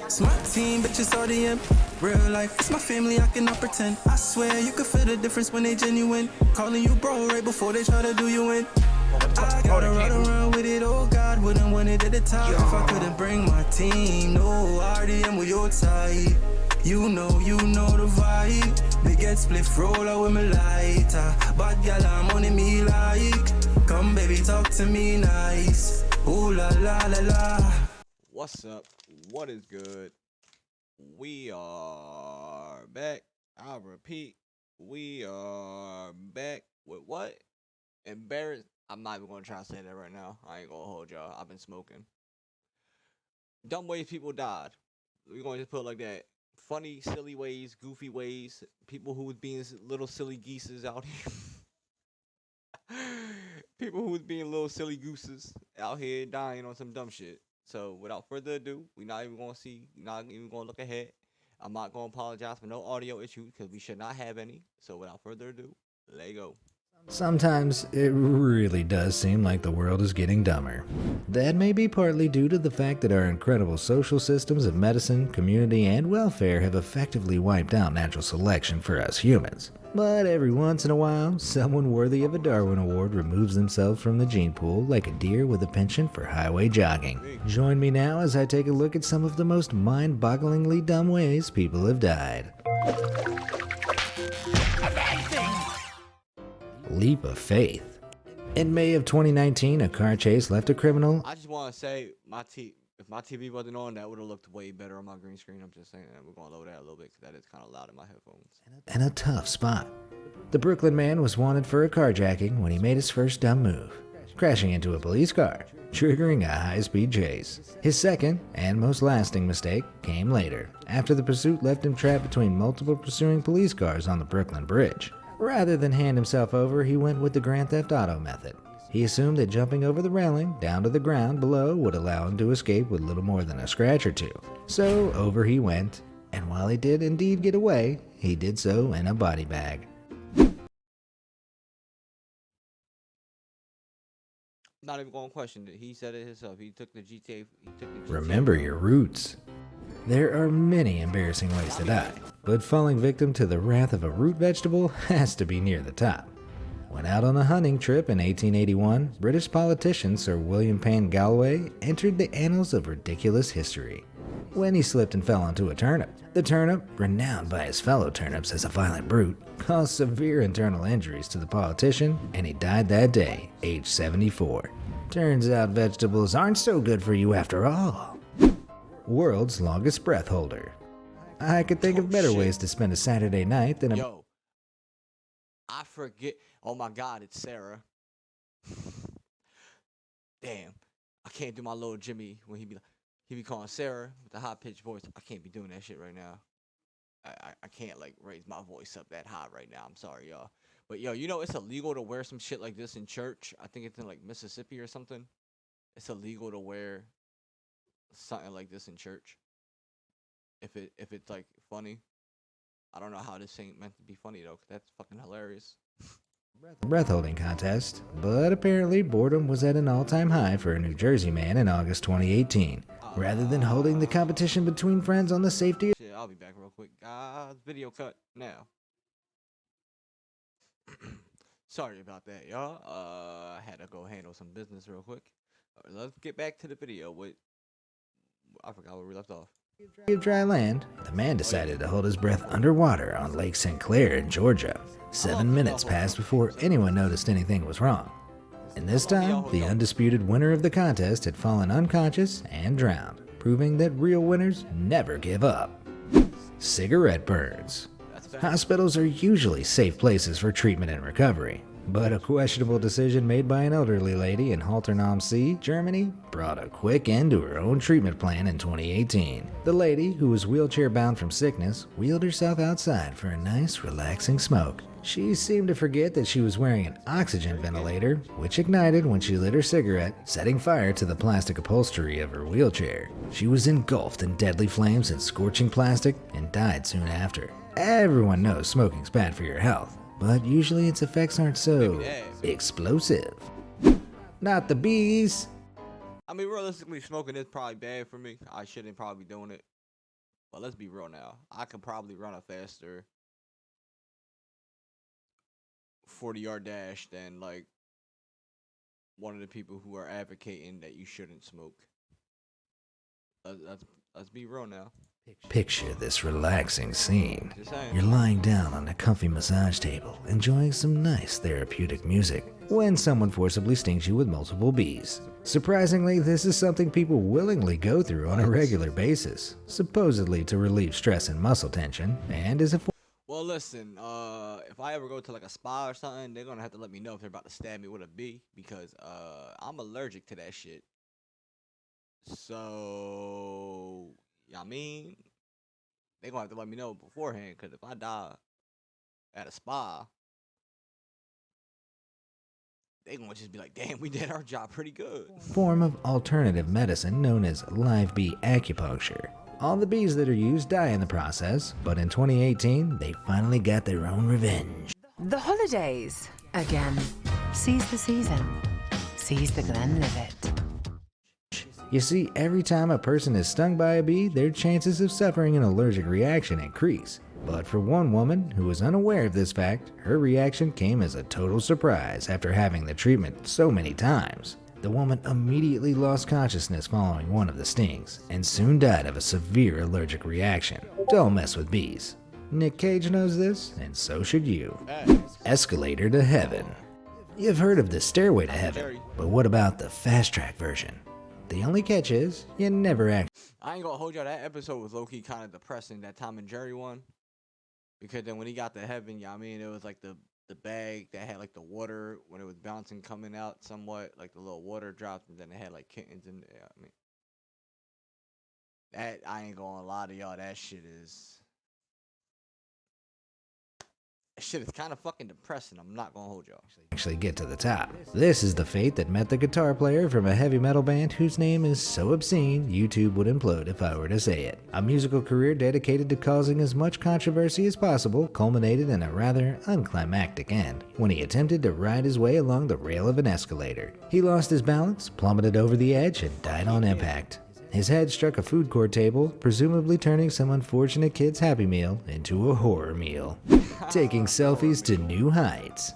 It's my team, bitches RDM. Real life, it's my family, I cannot pretend. I swear you can feel the difference when they genuine. Calling you bro right before they try to do you in. I gotta ride around with it, oh God, wouldn't want it at the top if I couldn't bring my team. No, RDM with your type. You know the vibe. Big head split roll out with me lighter. Bad gal, I'm on me like. Come baby, talk to me nice. Ooh la la la la. What's up? What is good? We are back. I'll repeat. We are back with what? Embarrassed. I'm not even gonna try to say that right now. I ain't gonna hold y'all. I've been smoking. Dumb ways people died. We're gonna just put it like that. Funny, silly ways, goofy ways. People who was being little silly geeses out here. People who was being little silly gooses out here dying on some dumb shit. So without further ado, we're not even gonna look ahead. I'm not gonna apologize for no audio issues because we should not have any. So without further ado, let go. Sometimes it really does seem like the world is getting dumber. That may be partly due to the fact that our incredible social systems of medicine, community, and welfare have effectively wiped out natural selection for us humans. But every once in a while, someone worthy of a Darwin Award removes themselves from the gene pool like a deer with a penchant for highway jogging. Join me now as I take a look at some of the most mind-bogglingly dumb ways people have died. Leap of faith. In May of 2019, a car chase left a criminal. I just want to say, if my TV wasn't on, that would have looked way better on my green screen. I'm just saying, we're going to lower that a little bit because that is kind of loud in my headphones. And a tough spot. The Brooklyn man was wanted for a carjacking when he made his first dumb move, crashing into a police car, triggering a high-speed chase. His second, and most lasting mistake, came later, after the pursuit left him trapped between multiple pursuing police cars on the Brooklyn Bridge. Rather than hand himself over, he went with the Grand Theft Auto method. He assumed that jumping over the railing down to the ground below would allow him to escape with little more than a scratch or two. So over he went, and while he did indeed get away, he did so in a body bag. Not even going to question it. He said it himself. He took the GTA. Remember your roots. There are many embarrassing ways to die, but falling victim to the wrath of a root vegetable has to be near the top. When out on a hunting trip in 1881, British politician Sir William Penn Galway entered the annals of ridiculous history when he slipped and fell onto a turnip. The turnip, renowned by his fellow turnips as a violent brute, caused severe internal injuries to the politician, and he died that day, age 74. Turns out vegetables aren't so good for you after all. World's longest breath holder. I could think of better ways to spend a Saturday night than a... Yo, I forget. Oh my God, it's Sarah. Damn, I can't do my little Jimmy when he be calling Sarah with the high pitched voice. I can't be doing that shit right now. I can't like raise my voice up that high right now. I'm sorry, y'all. But yo, you know it's illegal to wear some shit like this in church. I think it's in like Mississippi or something. It's illegal to wear something like this in church. If it's like funny. I don't know how this ain't meant to be funny though, 'cause that's fucking hilarious. breath holding contest, but apparently boredom was at an all-time high for a New Jersey man in August 2018. Rather than holding the competition between friends on the safety... Shit, I'll be back real quick. Video cut now. Sorry about that, y'all. I had to go handle some business real quick. Let's get back to the video. I forgot where we left off. Of dry land, the man decided to hold his breath underwater on Lake St. Clair in Georgia. 7 minutes passed before anyone noticed anything was wrong. And this time, the undisputed winner of the contest had fallen unconscious and drowned, proving that real winners never give up. Cigarette burns. Hospitals are usually safe places for treatment and recovery, but a questionable decision made by an elderly lady in Haltern am See, Germany, brought a quick end to her own treatment plan in 2018. The lady, who was wheelchair-bound from sickness, wheeled herself outside for a nice, relaxing smoke. She seemed to forget that she was wearing an oxygen ventilator, which ignited when she lit her cigarette, setting fire to the plastic upholstery of her wheelchair. She was engulfed in deadly flames and scorching plastic and died soon after. Everyone knows smoking's bad for your health, but usually its effects aren't so explosive. Not the bees. I mean, realistically, smoking is probably bad for me. I shouldn't probably be doing it. But let's be real now. I could probably run a faster 40-yard dash than like one of the people who are advocating that you shouldn't smoke. Let's be real now. Picture this relaxing scene. Just saying. You're lying down on a comfy massage table, enjoying some nice therapeutic music, when someone forcibly stings you with multiple bees. Surprisingly, this is something people willingly go through on a regular basis, supposedly to relieve stress and muscle tension, and is a Well, listen, if I ever go to like a spa or something, they're gonna have to let me know if they're about to stab me with a bee because I'm allergic to that shit. So, I mean, they're gonna have to let me know beforehand because if I die at a spa, they gonna just be like, damn, we did our job pretty good. form of alternative medicine known as live bee acupuncture. All the bees that are used die in the process, but in 2018, they finally got their own revenge. The holidays. Again. Seize the season. Seize the Glenlivet. You see, every time a person is stung by a bee, their chances of suffering an allergic reaction increase. But for one woman who was unaware of this fact, her reaction came as a total surprise after having the treatment so many times. The woman immediately lost consciousness following one of the stings, and soon died of a severe allergic reaction. Don't mess with bees. Nick Cage knows this, and so should you. Escalator to heaven. You've heard of the stairway to heaven, but what about the fast track version? The only catch is, you never act. I ain't gonna hold y'all. That episode was low key kind of depressing. That Tom and Jerry one, because then when he got to heaven, I mean, it was like the bag that had like the water when it was bouncing coming out somewhat, like the little water drops, and then it had like kittens in there. I mean, that I ain't gonna lie to y'all. That shit is kind of fucking depressing. I'm not gonna hold y'all. Actually get to the top. This is the fate that met the guitar player from a heavy metal band whose name is so obscene YouTube would implode if I were to say it. A musical career dedicated to causing as much controversy as possible culminated in a rather unclimactic end when he attempted to ride his way along the rail of an escalator. He lost his balance, plummeted over the edge, and died on impact. His head struck a food court table, presumably turning some unfortunate kid's Happy Meal into a horror meal. Taking selfies to new heights.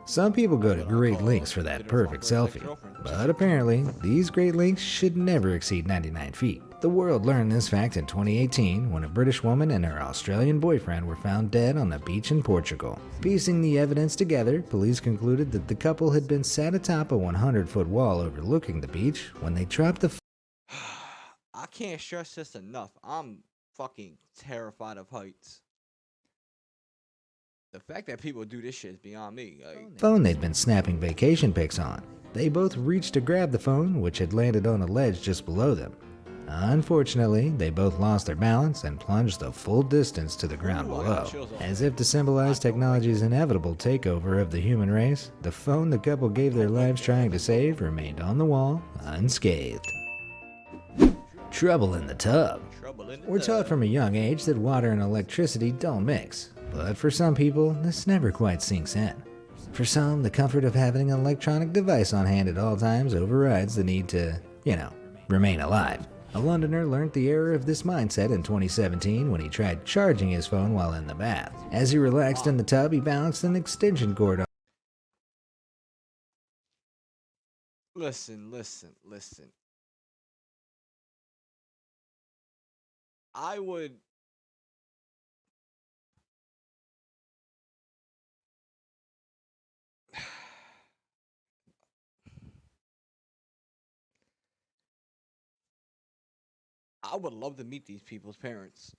Some people go to great lengths for that perfect selfie, but apparently, these great lengths should never exceed 99 feet. The world learned this fact in 2018 when a British woman and her Australian boyfriend were found dead on a beach in Portugal. Piecing the evidence together, police concluded that the couple had been sat atop a 100-foot wall overlooking the beach when they dropped the I can't stress this enough. I'm fucking terrified of heights. The fact that people do this shit is beyond me. Like, phone they'd been snapping vacation pics on. They both reached to grab the phone, which had landed on a ledge just below them. Unfortunately, they both lost their balance and plunged the full distance to the ground below. As if to symbolize technology's inevitable takeover of the human race, the phone the couple gave their lives trying to save remained on the wall, unscathed. Trouble in the tub. We're taught from a young age that water and electricity don't mix, but for some people, this never quite sinks in. For some, the comfort of having an electronic device on hand at all times overrides the need to, remain alive. A Londoner learned the error of this mindset in 2017 when he tried charging his phone while in the bath. As he relaxed in the tub, he balanced an extension cord on. Listen. I would love to meet these people's parents.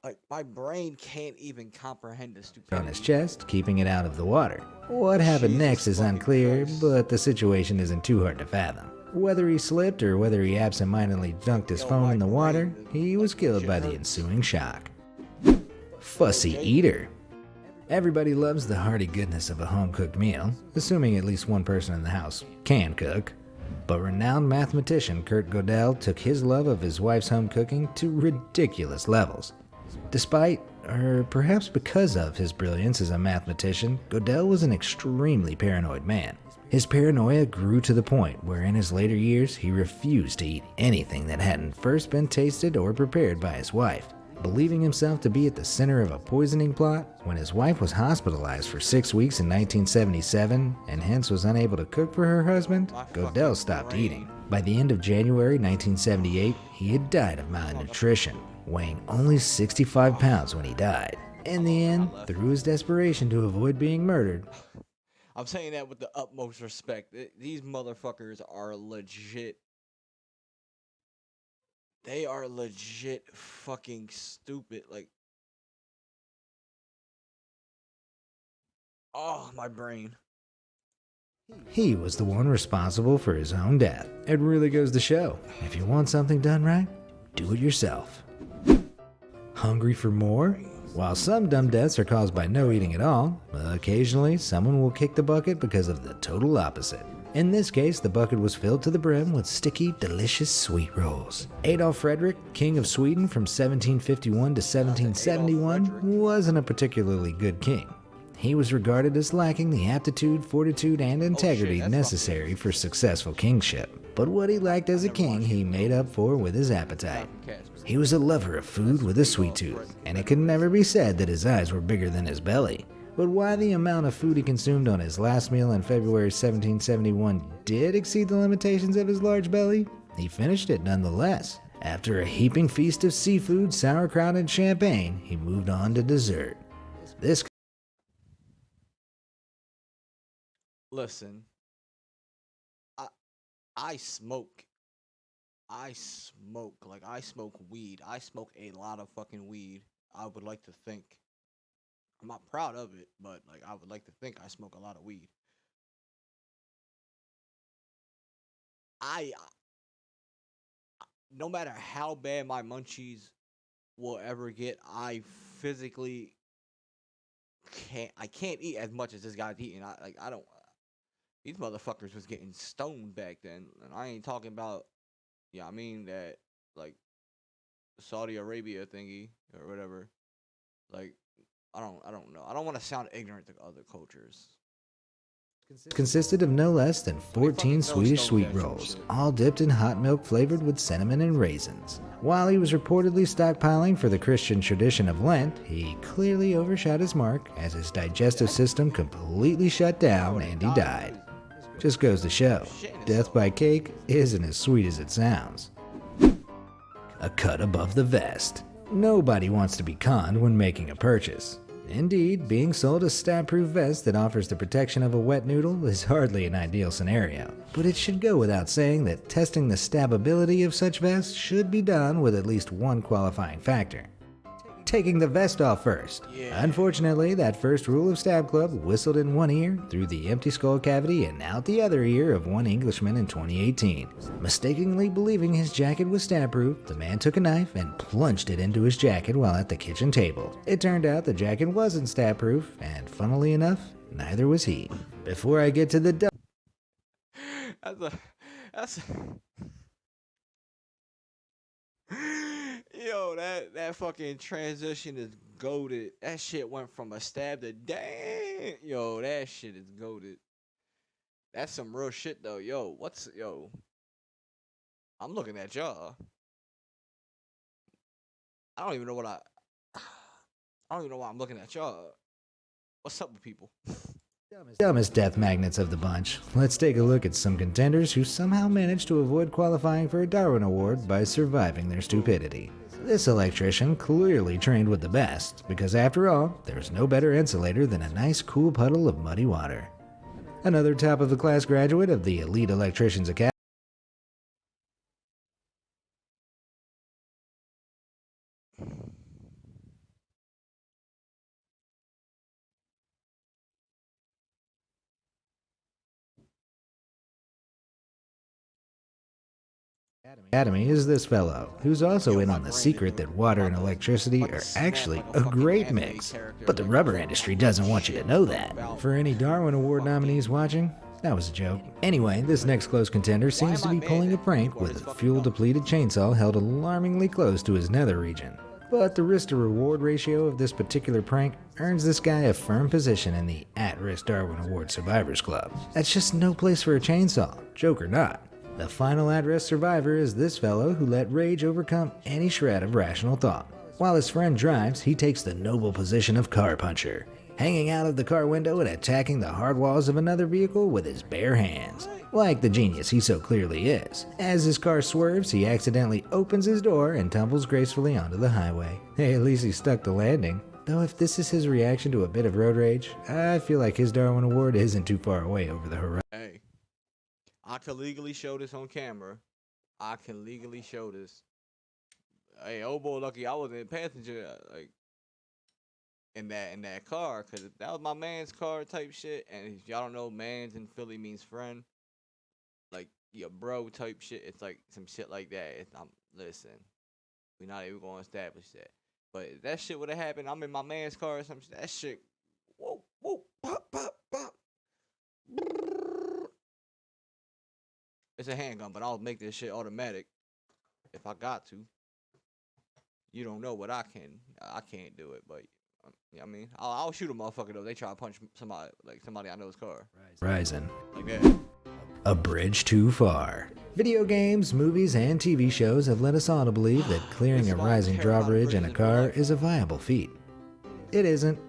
Like my brain can't even comprehend the stupidity. On his chest, keeping it out of the water. What happened next is unclear, but the situation isn't too hard to fathom. Whether he slipped or whether he absentmindedly dunked his phone in the water, he was killed by the ensuing shock. Fussy Eater. Everybody loves the hearty goodness of a home-cooked meal, assuming at least one person in the house can cook. But renowned mathematician Kurt Gödel took his love of his wife's home cooking to ridiculous levels. Despite, or perhaps because of, his brilliance as a mathematician, Gödel was an extremely paranoid man. His paranoia grew to the point where in his later years he refused to eat anything that hadn't first been tasted or prepared by his wife. Believing himself to be at the center of a poisoning plot, when his wife was hospitalized for 6 weeks in 1977 and hence was unable to cook for her husband, Godell stopped eating. By the end of January 1978, he had died of malnutrition, weighing only 65 pounds when he died. In the end, through his desperation to avoid being murdered, I'm saying that with the utmost respect. These motherfuckers are legit. They are legit fucking stupid. Like, oh, my brain. he was the one responsible for his own death. It really goes to show, if you want something done right, do it yourself. Hungry for more? While some dumb deaths are caused by no eating at all, occasionally someone will kick the bucket because of the total opposite. In this case, the bucket was filled to the brim with sticky, delicious sweet rolls. Adolf Fredrik, King of Sweden from 1751 to 1771, wasn't a particularly good king. He was regarded as lacking the aptitude, fortitude, and integrity necessary for successful kingship. But what he lacked as a king, he made up for with his appetite. He was a lover of food with a sweet tooth, and it can never be said that his eyes were bigger than his belly. But while the amount of food he consumed on his last meal in February 1771 did exceed the limitations of his large belly, he finished it nonetheless. After a heaping feast of seafood, sauerkraut, and champagne, he moved on to dessert. This Listen, I smoke. I smoke weed. I smoke a lot of fucking weed. I would like to think. I'm not proud of it, but like I would like to think I smoke a lot of weed. I no matter how bad my munchies will ever get, I physically can't eat as much as this guy's eating. I don't. These motherfuckers was getting stoned back then, and I ain't talking about. Yeah, I mean that like Saudi Arabia thingy or whatever. Like I don't know. I don't want to sound ignorant to other cultures. consisted of no less than 14 Swedish sweet rolls, all dipped in hot milk flavored with cinnamon and raisins. While he was reportedly stockpiling for the Christian tradition of Lent, he clearly overshot his mark as his digestive system completely shut down and he died. Just goes to show, death by cake isn't as sweet as it sounds. A cut above the vest. Nobody wants to be conned when making a purchase. Indeed, being sold a stab-proof vest that offers the protection of a wet noodle is hardly an ideal scenario. But it should go without saying that testing the stabability of such vests should be done with at least one qualifying factor: taking the vest off first. Unfortunately, that first rule of Stab Club whistled in one ear, through the empty skull cavity, and out the other ear of one Englishman in 2018. Mistakenly believing his jacket was stab-proof, the man took a knife and plunged it into his jacket while at the kitchen table. It turned out the jacket wasn't stab-proof, and funnily enough, neither was he. Before I get to the That's Yo, that fucking transition is goated. That shit went from a stab to damn. Yo, that shit is goated. That's some real shit though. Yo, I'm looking at y'all. I don't even know why I'm looking at y'all. What's up with people? dumbest death magnets of the bunch. Let's take a look at some contenders who somehow managed to avoid qualifying for a Darwin Award by surviving their stupidity. This electrician clearly trained with the best, because after all, there's no better insulator than a nice cool puddle of muddy water. Another top-of-the-class graduate of the Elite Electricians Academy. Academy is this fellow, who's also in on the secret that water and electricity are actually a great mix. But the rubber industry doesn't want you to know that. For any Darwin Award nominees watching, that was a joke. Anyway, this next close contender seems to be pulling a prank with a fuel-depleted chainsaw held alarmingly close to his nether region. But the risk to reward ratio of this particular prank earns this guy a firm position in the At-Risk Darwin Award Survivors Club. That's just no place for a chainsaw, joke or not. The final at-risk survivor is this fellow who let rage overcome any shred of rational thought. While his friend drives, he takes the noble position of car puncher, hanging out of the car window and attacking the hard walls of another vehicle with his bare hands. Like the genius he so clearly is. As his car swerves, he accidentally opens his door and tumbles gracefully onto the highway. Hey, at least he stuck the landing. Though if this is his reaction to a bit of road rage, I feel like his Darwin Award isn't too far away over the horizon. Hey, I can legally show this on camera. I can legally show this. Hey, oh boy, lucky I was in passenger, like in that car, cause that was my man's car type shit. And if y'all don't know, man's in Philly means friend, like your bro type shit. It's like some shit like that. Listen, we not even gonna establish that. But if that shit would have happened, I'm in my man's car or some shit. That shit, whoa, whoa, pop, pop, pop. It's a handgun, but I'll make this shit automatic if I got to. You don't know what I can't do it, but you know what I mean, I'll shoot a motherfucker though. They try to punch somebody I know's car. Horizon. Like that. A bridge too far. Video games, movies, and TV shows have led us all to believe that clearing a rising drawbridge in a car is a viable feat. It isn't.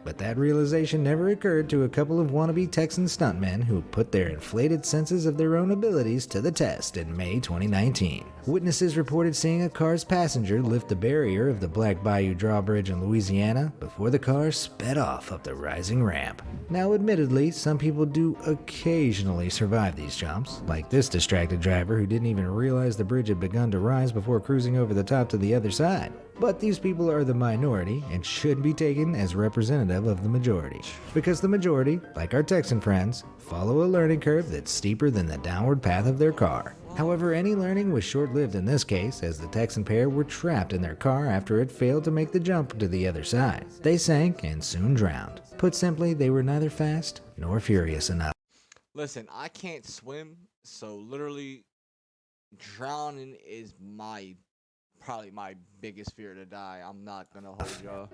But that realization never occurred to a couple of wannabe Texan stuntmen who put their inflated senses of their own abilities to the test in May 2019. Witnesses reported seeing a car's passenger lift the barrier of the Black Bayou drawbridge in Louisiana before the car sped off up the rising ramp. Now admittedly, some people do occasionally survive these jumps, like this distracted driver who didn't even realize the bridge had begun to rise before cruising over the top to the other side. But these people are the minority and should be taken as representative of the majority. Because the majority, like our Texan friends, follow a learning curve that's steeper than the downward path of their car. However, any learning was short-lived in this case, as the Texan pair were trapped in their car after it failed to make the jump to the other side. They sank and soon drowned. Put simply, they were neither fast nor furious enough. Listen, I can't swim, so literally drowning is probably my biggest fear to die. I'm not gonna hold y'all.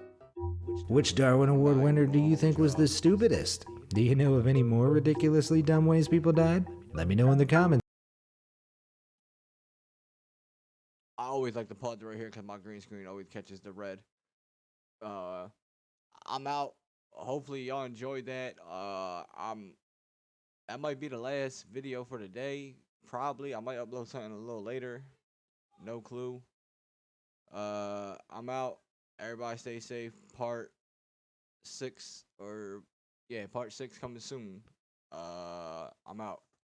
Which Darwin Award winner do you think was the stupidest? Do you know of any more ridiculously dumb ways people died? Let me know in the comments. I always like to pause right here because my green screen always catches the red. I'm out. Hopefully y'all enjoyed that. That might be the last video for the day. Probably. I might upload something a little later. No clue. I'm out. Everybody stay safe. Part 6 coming soon. I'm out.